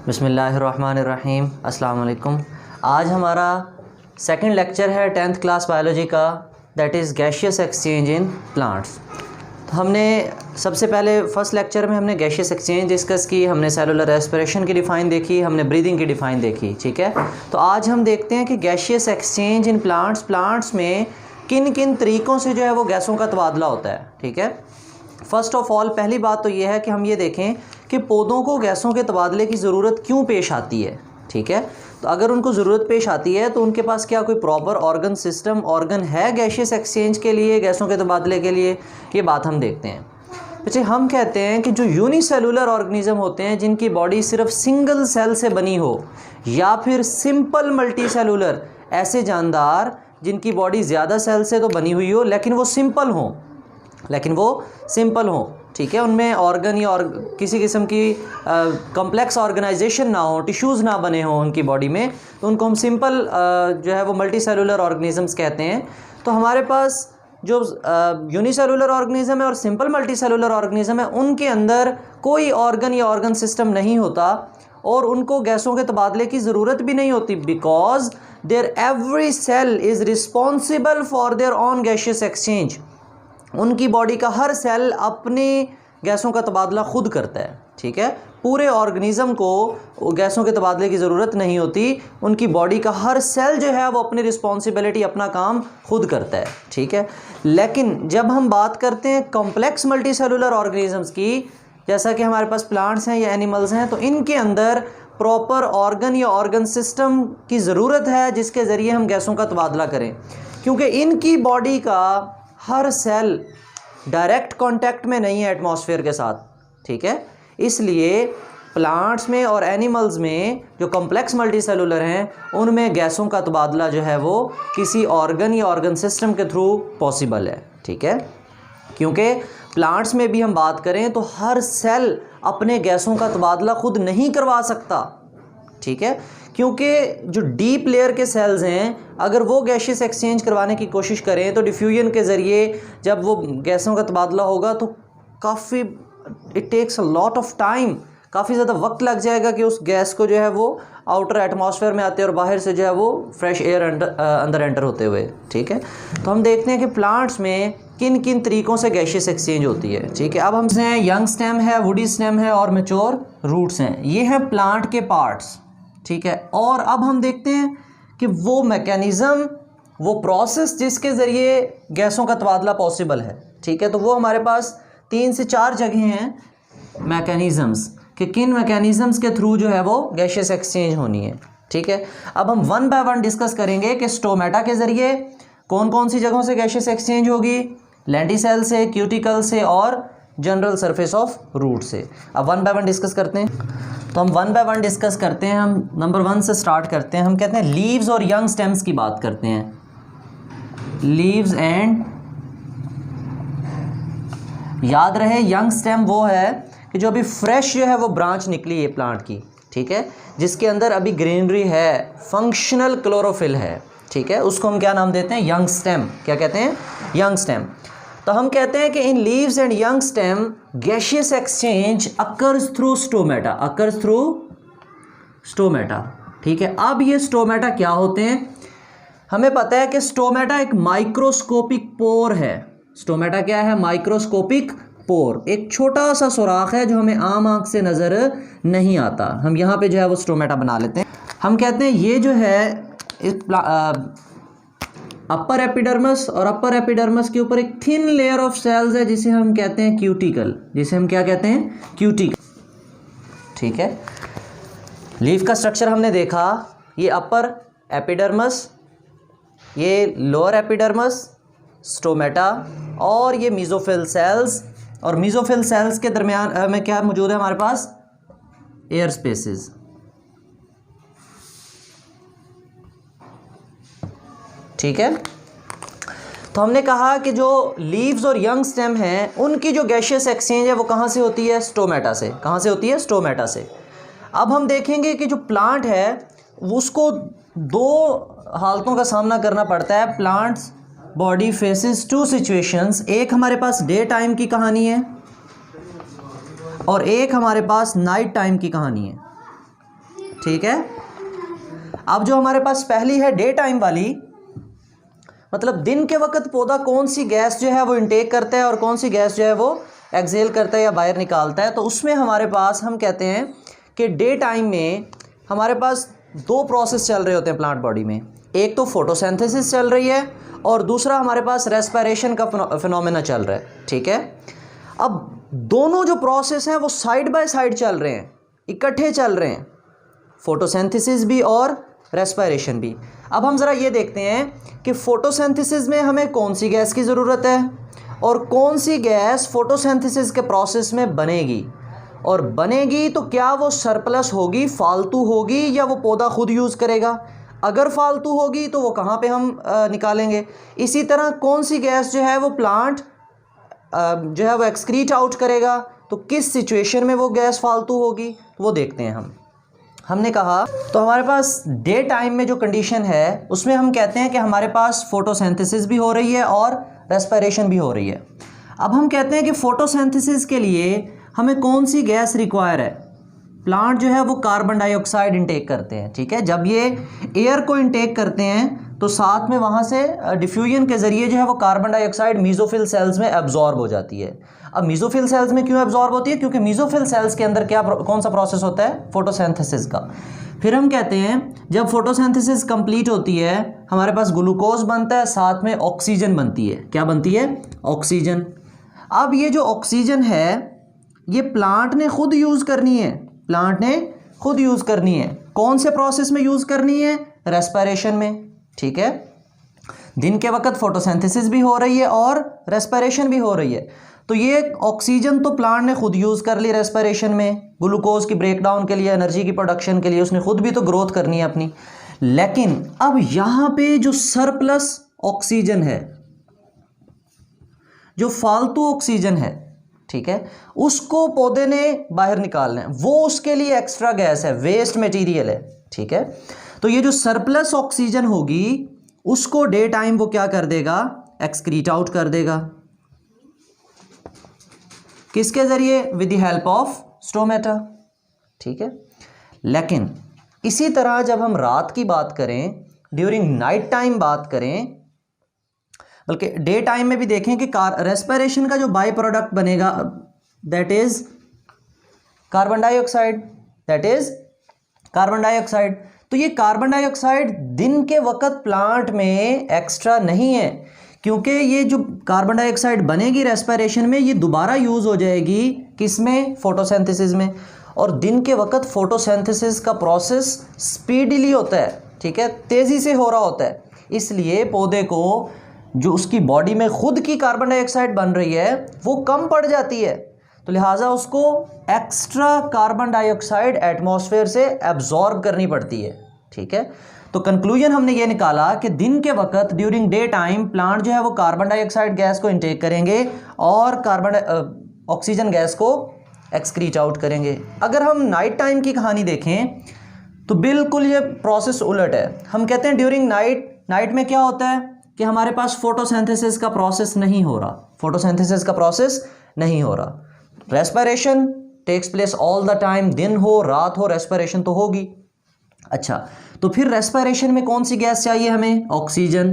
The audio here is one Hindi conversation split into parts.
बिस्मिल्लाहिर्रहमानिर्रहीम। अस्सलाम वालेकुम। आज हमारा सेकंड लेक्चर है 10th क्लास बायोलॉजी का, that is gaseous exchange in plants. तो हमने सबसे पहले फर्स्ट लेक्चर में हमने गैशियस एक्सचेंज डिस्कस की, हमने सेलुलर रेस्पिरेशन की डिफ़ाइन देखी, हमने ब्रीदिंग की डिफ़ाइन देखी। ठीक है, तो आज हम देखते हैं कि गैशियस एक्सचेंज इन प्लांट्स में किन किन तरीक़ों से जो है वो गैसों का तबादला होता है। ठीक है, फ़र्स्ट ऑफ़ ऑल पहली बात तो ये है कि हम ये देखें कि पौधों को गैसों के तबादले की ज़रूरत क्यों पेश आती है। ठीक है, तो अगर उनको ज़रूरत पेश आती है तो उनके पास क्या कोई प्रॉपर ऑर्गन है गैशियस एक्सचेंज के लिए, गैसों के तबादले के लिए, ये बात हम देखते हैं। अच्छा, हम कहते हैं कि जो यूनिसेलुलर ऑर्गेनिज्म होते हैं जिनकी बॉडी सिर्फ सिंगल सेल से बनी हो, या फिर सिंपल मल्टी सेलुलर, ऐसे जानदार जिनकी बॉडी ज़्यादा सेल से तो बनी हुई हो लेकिन वो सिंपल हो, ठीक है, उनमें ऑर्गन या किसी किस्म की कॉम्प्लेक्स ऑर्गेनाइजेशन ना हो, टिश्यूज़ ना बने हों उनकी बॉडी में, तो उनको हम सिंपल जो है वो मल्टी सेलुलर ऑर्गेनिजम्स कहते हैं। तो हमारे पास जो यूनिसेलुलर ऑर्गेनिज्म है और सिंपल मल्टी सेलुलर ऑर्गेनिज्म है, उनके अंदर कोई ऑर्गन या ऑर्गन सिस्टम नहीं होता और उनको गैसों के तबादले की ज़रूरत भी नहीं होती, because their every cell is responsible for their own gaseous exchange. उनकी बॉडी का हर सेल अपने गैसों का तबादला खुद करता है। ठीक है, पूरे ऑर्गेनिज्म को गैसों के तबादले की ज़रूरत नहीं होती, उनकी बॉडी का हर सेल जो है वो अपनी रिस्पॉन्सिबिलिटी, अपना काम खुद करता है। ठीक है, लेकिन जब हम बात करते हैं कॉम्प्लेक्स मल्टी सेलुलर ऑर्गेनिजम्स की, जैसा कि हमारे पास प्लांट्स हैं या एनिमल्स हैं, तो इनके अंदर प्रॉपर ऑर्गन या ऑर्गन सिस्टम की ज़रूरत है जिसके ज़रिए हम गैसों का तबादला करें, क्योंकि इनकी बॉडी का हर सेल डायरेक्ट कांटेक्ट में नहीं है एटमॉस्फेयर के साथ। ठीक है, इसलिए प्लांट्स में और एनिमल्स में जो कॉम्प्लेक्स मल्टी सेलुलर हैं उनमें गैसों का तबादला जो है वो किसी ऑर्गन या ऑर्गन सिस्टम के थ्रू पॉसिबल है। ठीक है, क्योंकि प्लांट्स में भी हम बात करें तो हर सेल अपने गैसों का तबादला खुद नहीं करवा सकता। ठीक है, क्योंकि जो डीप लेयर के सेल्स हैं, अगर वो गैशियस एक्सचेंज करवाने की कोशिश करें तो डिफ्यूजन के ज़रिए जब वो गैसों का तबादला होगा तो काफ़ी it takes a lot of time, काफ़ी ज़्यादा वक्त लग जाएगा कि उस गैस को जो है वो आउटर एटमॉस्फेयर में आते और बाहर से जो है वो फ्रेश एयर अंदर एंटर होते हुए। ठीक है, तो हम देखते हैं कि प्लांट्स में किन किन तरीक़ों से गैशियस एक्सचेंज होती है। ठीक है, अब हम यंग स्टेम है, वुडी स्टेम है और मैच्योर रूट्स हैं। ये हैं प्लांट के पार्ट्स। ठीक है, और अब हम देखते हैं कि वो मैकेनिज़्म, वो प्रोसेस जिसके ज़रिए गैसों का तबादला पॉसिबल है। ठीक है, तो वो हमारे पास 3 से 4 जगह हैं मैकेनिज़म्स कि किन मैकेनिज़म्स के थ्रू जो है वो गैशियस एक्सचेंज होनी है। ठीक है, अब हम वन बाय वन डिस्कस करेंगे कि स्टोमेटा के ज़रिए कौन कौन सी जगहों से गैशियस एक्सचेंज होगी, लेंटिसेल से, क्यूटिकल से और जनरल सरफेस ऑफ रूट से। अब वन बाय वन डिस्कस करते हैं। तो हम वन बाय वन डिस्कस करते हैं। हम नंबर 1 से स्टार्ट करते हैं। हम कहते हैं लीव्स और यंग स्टेम्स की बात करते हैं। लीव्स एंड, याद रहे यंग स्टेम वो है कि जो अभी फ्रेश जो है वो ब्रांच निकली है प्लांट की। ठीक है, जिसके अंदर अभी ग्रीनरी है, फंक्शनल क्लोरोफिल है। ठीक है, उसको हम क्या नाम देते हैं, यंग स्टेम। क्या कहते हैं, यंग स्टेम। तो हम कहते हैं कि in leaves and young stem gaseous exchange occurs through stomata. ठीक है, अब ये स्टोमेटा क्या होते हैं, हमें पता है कि स्टोमेटा एक माइक्रोस्कोपिक पोर है। स्टोमेटा क्या है, माइक्रोस्कोपिक पोर, एक छोटा सा सुराख है जो हमें आम आंख से नज़र नहीं आता। हम यहाँ पे जो है वो स्टोमेटा बना लेते हैं। हम कहते हैं ये जो है अपर एपिडर्मस, और अपर एपिडर्मस के ऊपर एक थिन लेयर ऑफ सेल्स है जिसे हम कहते हैं क्यूटिकल, जिसे हम क्या कहते हैं, क्यूटिकल। ठीक है, लीफ का स्ट्रक्चर हमने देखा, ये अपर एपिडर्मस, ये लोअर एपिडर्मस, स्टोमेटा और ये मीजोफिल सेल्स, और मीजोफिल सेल्स के दरमियान में क्या मौजूद है हमारे पास, एयर स्पेसेस। ठीक है, तो हमने कहा कि जो लीव्स और यंग स्टेम हैं उनकी जो गैशियस एक्सचेंज है वो कहाँ से होती है, स्टोमेटा से। कहाँ से होती है, स्टोमेटा से। अब हम देखेंगे कि जो प्लांट है उसको 2 हालतों का सामना करना पड़ता है। प्लांट्स बॉडी फेसेस 2 सिचुएशंस, एक हमारे पास डे टाइम की कहानी है और एक हमारे पास नाइट टाइम की कहानी है। ठीक है। अब जो हमारे पास पहली है डे टाइम वाली, मतलब दिन के वक्त पौधा कौन सी गैस जो है वो इनटेक करता है और कौन सी गैस जो है वो एक्सहेल करता है या बाहर निकालता है। तो उसमें हमारे पास हम कहते हैं कि डे टाइम में हमारे पास दो प्रोसेस चल रहे होते हैं प्लांट बॉडी में। एक तो फोटोसिंथेसिस चल रही है और दूसरा हमारे पास रेस्पिरेशन का फिनोमेना चल रहा है, ठीक है। अब दोनों जो प्रोसेस हैं वो साइड बाय साइड चल रहे हैं, इकट्ठे चल रहे हैं, फोटोसिंथेसिस भी और रेस्पिरेशन भी। अब हम ज़रा ये देखते हैं कि फोटोसिंथेसिस में हमें कौन सी गैस की ज़रूरत है और कौन सी गैस फोटोसिंथेसिस के प्रोसेस में बनेगी, और बनेगी तो क्या वो सरप्लस होगी, फालतू होगी, या वो पौधा खुद यूज़ करेगा। अगर फालतू होगी तो वो कहाँ पे हम निकालेंगे। इसी तरह कौन सी गैस जो है वो प्लांट जो है वो एक्सक्रीट आउट करेगा, तो किस सिचुएशन में वो गैस फालतू होगी वो देखते हैं हमने कहा तो हमारे पास डे टाइम में जो कंडीशन है उसमें हम कहते हैं कि हमारे पास फोटोसिंथेसिस भी हो रही है और रेस्पिरेशन भी हो रही है। अब हम कहते हैं कि फोटोसिंथेसिस के लिए हमें कौन सी गैस रिक्वायर है। प्लांट जो है वो कार्बन डाइऑक्साइड इंटेक करते हैं, ठीक है। जब ये एयर को इंटेक करते हैं तो साथ में वहाँ से डिफ्यूजन के ज़रिए जो है वो कार्बन डाइऑक्साइड मीज़ोफिल सेल्स में एब्जॉर्ब हो जाती है। अब मीज़ोफिल सेल्स में क्यों एब्जॉर्ब होती है, क्योंकि मीज़ोफिल सेल्स के अंदर कौन सा प्रोसेस होता है, फोटोसिंथेसिस का। फिर हम कहते हैं जब फोटोसिंथेसिस कंप्लीट होती है हमारे पास ग्लूकोज बनता है, साथ में ऑक्सीजन बनती है। क्या बनती है, ऑक्सीजन। अब ये जो ऑक्सीजन है ये प्लांट ने खुद यूज़ करनी है, प्लांट ने खुद यूज़ करनी है। कौन से प्रोसेस में यूज़ करनी है, रेस्पिरेशन में, ठीक है। दिन के वक्त फोटोसिंथेसिस भी हो रही है और रेस्पिरेशन भी हो रही है, तो ये ऑक्सीजन तो प्लांट ने खुद यूज़ कर ली रेस्पिरेशन में, ग्लूकोज की ब्रेकडाउन के लिए, एनर्जी की प्रोडक्शन के लिए उसने खुद भी तो ग्रोथ करनी है अपनी। लेकिन अब यहाँ पे जो सरप्लस ऑक्सीजन है, जो फालतू ऑक्सीजन है, ठीक है, उसको पौधे ने बाहर निकालना है, वो उसके लिए एक्स्ट्रा गैस है, वेस्ट मटेरियल है, ठीक है। तो ये जो सरप्लस ऑक्सीजन होगी उसको डे टाइम वो क्या कर देगा, एक्सक्रीट आउट कर देगा। किसके जरिए, with the help of stomata, ठीक है। लेकिन इसी तरह जब हम रात की बात करें, ड्यूरिंग नाइट टाइम बात करें, बल्कि डे टाइम में भी देखें कि रेस्पिरेशन का जो बाई प्रोडक्ट बनेगा that is carbon dioxide, that is carbon dioxide. तो ये कार्बन डाइऑक्साइड दिन के वक्त प्लांट में एक्स्ट्रा नहीं है, क्योंकि ये जो कार्बन डाइऑक्साइड बनेगी रेस्पिरेशन में ये दोबारा यूज़ हो जाएगी किसमें, फोटोसिंथेसिस में। और दिन के वक्त फोटोसिंथेसिस का प्रोसेस स्पीडीली होता है, ठीक है, तेज़ी से हो रहा होता है, इसलिए पौधे को जो उसकी बॉडी में खुद की कार्बन डाइऑक्साइड बन रही है वो कम पड़ जाती है, तो लिहाजा उसको एक्स्ट्रा कार्बन डाइऑक्साइड एटमॉस्फेयर से एब्जॉर्ब करनी पड़ती है, ठीक है। तो कंक्लूजन हमने ये निकाला कि दिन के वक्त ड्यूरिंग डे टाइम प्लांट जो है वो कार्बन डाइऑक्साइड गैस को इंटेक करेंगे और ऑक्सीजन गैस को एक्सक्रीट आउट करेंगे। अगर हम नाइट टाइम की कहानी देखें तो बिल्कुल ये प्रोसेस उलट है। हम कहते हैं ड्यूरिंग नाइट में क्या होता है कि हमारे पास फोटोसिंथेसिस का प्रोसेस नहीं हो रहा, फोटोसिंथेसिस का प्रोसेस नहीं हो रहा। Respiration takes place all the time, दिन हो रात हो रेस्पिरेशन तो होगी। अच्छा, तो फिर रेस्पिरेशन में कौन सी गैस चाहिए हमें, ऑक्सीजन,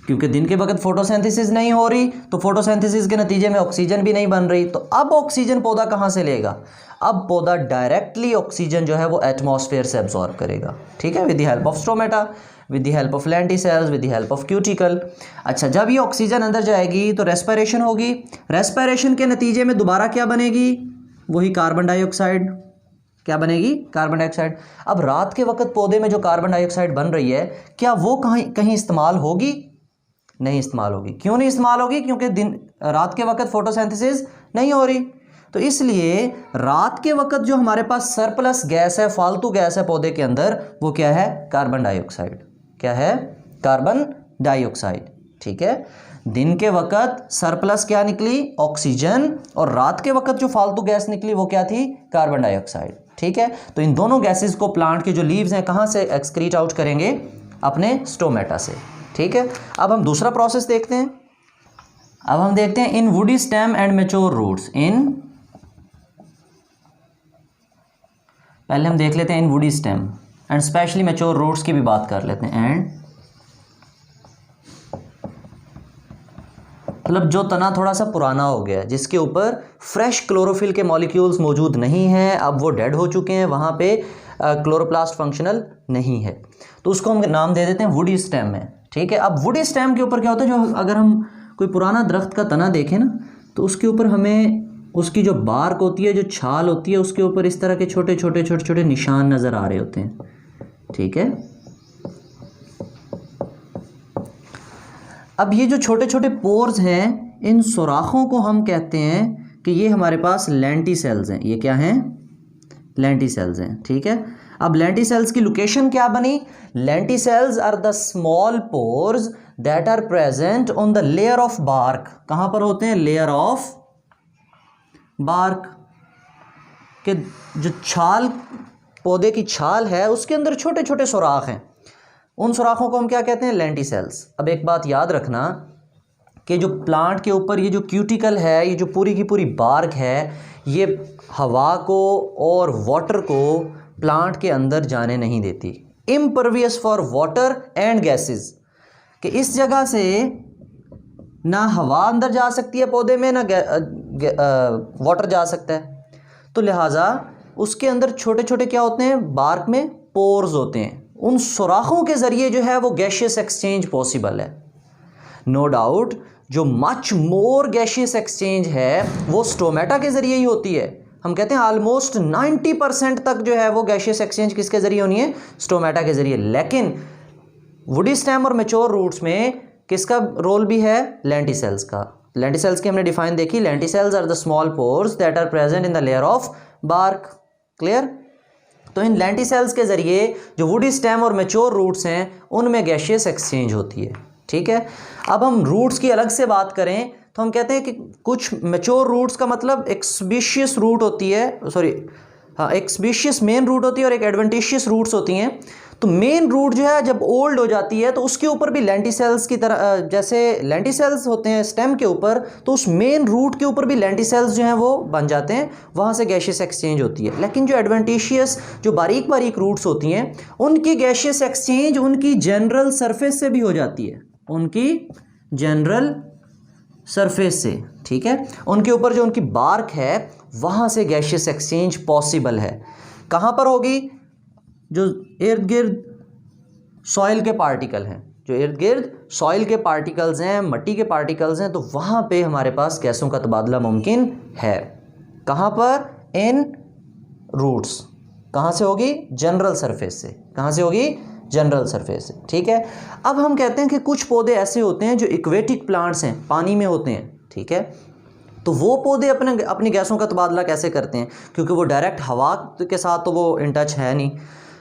क्योंकि दिन के वक्त फोटोसिंथेसिस नहीं हो रही तो फोटोसिंथेसिस के नतीजे में ऑक्सीजन भी नहीं बन रही। तो अब ऑक्सीजन पौधा कहाँ से लेगा, अब पौधा डायरेक्टली ऑक्सीजन जो है वो एटमॉस्फेयर से एब्जॉर्ब करेगा, ठीक है, with the help of stomata, with the help of lenticels, with the help of cuticle. अच्छा, जब ये ऑक्सीजन अंदर जाएगी तो रेस्पिरेशन होगी, रेस्पिरेशन के नतीजे में दोबारा क्या बनेगी, वही कार्बन डाइऑक्साइड। क्या बनेगी, कार्बन डाइऑक्साइड। अब रात के वक्त पौधे में जो कार्बन डाइऑक्साइड बन रही है क्या वो कहीं इस्तेमाल होगी, नहीं इस्तेमाल होगी। क्यों नहीं इस्तेमाल होगी, क्योंकि रात के वक्त फोटोसिंथेसिस नहीं हो रही। तो इसलिए रात के वक्त जो हमारे पास सरप्लस गैस है, फालतू गैस है पौधे के अंदर, वो क्या है, कार्बन डाइऑक्साइड। क्या है, कार्बन डाइऑक्साइड, ठीक है। दिन के वक्त सरप्लस क्या निकली, ऑक्सीजन, और रात के वक्त जो फालतू गैस निकली वो क्या थी, कार्बन डाइऑक्साइड, ठीक है। तो इन दोनों गैसेस को प्लांट के जो लीव्स हैं कहाँ से एक्सक्रीट आउट करेंगे, अपने स्टोमेटा से, ठीक है। अब हम दूसरा प्रोसेस देखते हैं। अब हम देखते हैं in woody stem and mature roots, पहले हम देख लेते हैं in woody stem. And specially mature roots की भी बात कर लेते हैं। एंड मतलब जो तना थोड़ा सा पुराना हो गया है, जिसके ऊपर फ्रेश क्लोरोफिल के मॉलिक्यूल्स मौजूद नहीं हैं, अब वो डेड हो चुके हैं, वहाँ पे क्लोरोप्लास्ट फंक्शनल नहीं है, तो उसको हम नाम दे देते हैं वुडी स्टेम है। ठीक है, अब वुडी स्टेम के ऊपर क्या होता है, जो अगर हम कोई पुराना दरख्त का तना देखें ना, तो उसके ऊपर हमें उसकी जो बार्क होती है, जो छाल होती है, उसके ऊपर इस तरह के छोटे छोटे निशान नज़र आ रहे होते हैं। ठीक है, अब ये जो छोटे छोटे पोर्स हैं, इन सुराखों को हम कहते हैं कि ये हमारे पास लेंटिसेल्स हैं। ये क्या हैं? लेंटिसेल्स हैं। ठीक है, अब लेंटिसेल्स की लोकेशन क्या बनी? Lenticels are the small pores that are present on the layer of bark. कहाँ पर होते हैं? लेयर ऑफ बार्क के जो छाल, पौधे की छाल है, उसके अंदर छोटे छोटे सुराख हैं। उन सुराखों को हम क्या कहते हैं? लेंटिसेल्स। अब एक बात याद रखना कि जो प्लांट के ऊपर ये जो क्यूटिकल है, ये जो पूरी की पूरी बार्क है, ये हवा को और वाटर को प्लांट के अंदर जाने नहीं देती। Impervious for water and gases, कि इस जगह से ना हवा अंदर जा सकती है पौधे में, ना वाटर जा सकता है। तो लिहाजा उसके अंदर छोटे छोटे क्या होते हैं? बार्क में पोर्स होते हैं। उन सुराखों के ज़रिए जो है वो गैशियस एक्सचेंज पॉसिबल है। नो डाउट जो मच मोर गैशियस एक्सचेंज है वो स्टोमेटा के ज़रिए ही होती है। हम कहते हैं ऑलमोस्ट 90% तक जो है वो गैशियस एक्सचेंज किसके ज़रिए होनी है? स्टोमेटा के ज़रिए। लेकिन वुडी स्टेम और मैच्योर रूट्स में किसका रोल भी है? लेंटिसेल्स का। लेंटिसेल्स की हमने डिफाइन देखी, lenticels are the small pores that are present in the layer of bark. Clear? तो इन लेंटिसेल्स के ज़रिए जो वुडी स्टेम और मैच्योर रूट्स हैं उनमें गैशियस एक्सचेंज होती है। ठीक है, अब हम रूट्स की अलग से बात करें तो हम कहते हैं कि कुछ मैच्योर रूट्स का मतलब एक स्पीशियस रूट होती है, एक स्पीशियस मेन रूट होती है और एक एडवेंटिशियस रूट्स होती हैं। तो मेन रूट जो है जब ओल्ड हो जाती है तो उसके ऊपर भी लेंटिसेल्स की तरह, जैसे लेंटिसेल्स होते हैं स्टेम के ऊपर, तो उस मेन रूट के ऊपर भी लेंटिसेल्स जो हैं वो बन जाते हैं, वहाँ से गैशियस एक्सचेंज होती है। लेकिन जो एडवेंटिशियस, जो बारीक बारीक रूट्स होती हैं, उनकी गैशियस एक्सचेंज उनकी जनरल सरफेस से भी हो जाती है, उनकी जनरल सरफेस से। ठीक है, उनके ऊपर जो उनकी बार्क है वहाँ से गैशियस एक्सचेंज पॉसिबल है। कहाँ पर होगी? जो इर्द गिर्द सॉइल के पार्टिकल हैं, जो इर्द गिर्द सॉइल के पार्टिकल्स हैं, मिट्टी के पार्टिकल्स हैं, तो वहाँ पे हमारे पास गैसों का तबादला मुमकिन है। कहाँ पर? इन रूट्स। कहाँ से होगी? जनरल सरफेस से। कहाँ से होगी? जनरल सरफेस से। ठीक है, अब हम कहते हैं कि कुछ पौधे ऐसे होते हैं जो इक्वेटिक प्लांट्स हैं, पानी में होते हैं। ठीक है, तो वो पौधे अपनी गैसों का तबादला कैसे करते हैं? क्योंकि वो डायरेक्ट हवा के साथ तो वो इन टच है नहीं।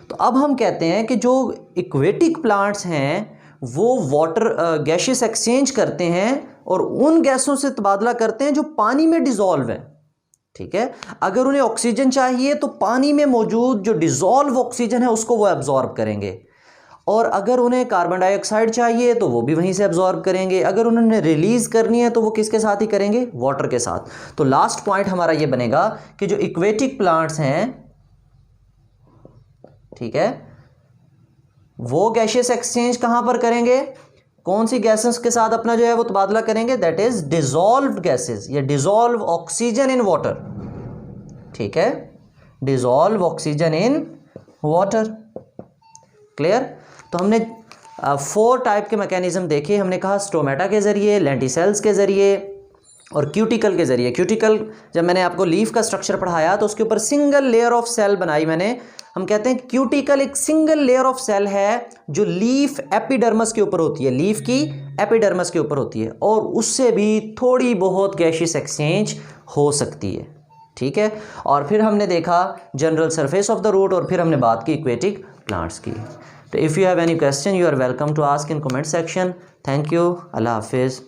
तो अब हम कहते हैं कि जो इक्वेटिक प्लांट्स हैं वो वाटर गैशियस एक्सचेंज करते हैं और उन गैसों से तबादला करते हैं जो पानी में डिज़ोल्व है। ठीक है, अगर उन्हें ऑक्सीजन चाहिए तो पानी में मौजूद जो डिज़ोल्व ऑक्सीजन है उसको वो एब्जॉर्ब करेंगे, और अगर उन्हें कार्बन डाइऑक्साइड चाहिए तो वो भी वहीं से एब्जॉर्ब करेंगे। अगर उन्होंने रिलीज़ करनी है तो वो किसके साथ ही करेंगे? वाटर के साथ। तो लास्ट पॉइंट हमारा ये बनेगा कि जो इक्वेटिक प्लांट्स हैं, ठीक है, वो गैशियस एक्सचेंज कहाँ पर करेंगे? कौन सी गैसेस के साथ अपना जो है वो तबादला करेंगे? दैट इज डिजॉल्व्ड गैसेस, या डिजॉल्व ऑक्सीजन इन वाटर। ठीक है, dissolve oxygen in water. Clear? तो हमने 4 टाइप के मैकेनिज्म देखे। हमने कहा स्टोमेटा के ज़रिए, लेंटिसेल्स के ज़रिए और क्यूटिकल के ज़रिए। क्यूटिकल, जब मैंने आपको लीफ का स्ट्रक्चर पढ़ाया तो उसके ऊपर सिंगल लेयर ऑफ सेल बनाई मैंने। हम कहते हैं क्यूटिकल एक सिंगल लेयर ऑफ सेल है जो लीफ एपिडर्मस के ऊपर होती है, लीफ की एपिडर्मस के ऊपर होती है, और उससे भी थोड़ी बहुत गैशियस एक्सचेंज हो सकती है। ठीक है, और फिर हमने देखा general surface of the root, और फिर हमने बात की इक्वेटिक प्लांट्स की। तो if you have any question you are welcome to ask in comment section. Thank you, अल्लाह हाफिज़।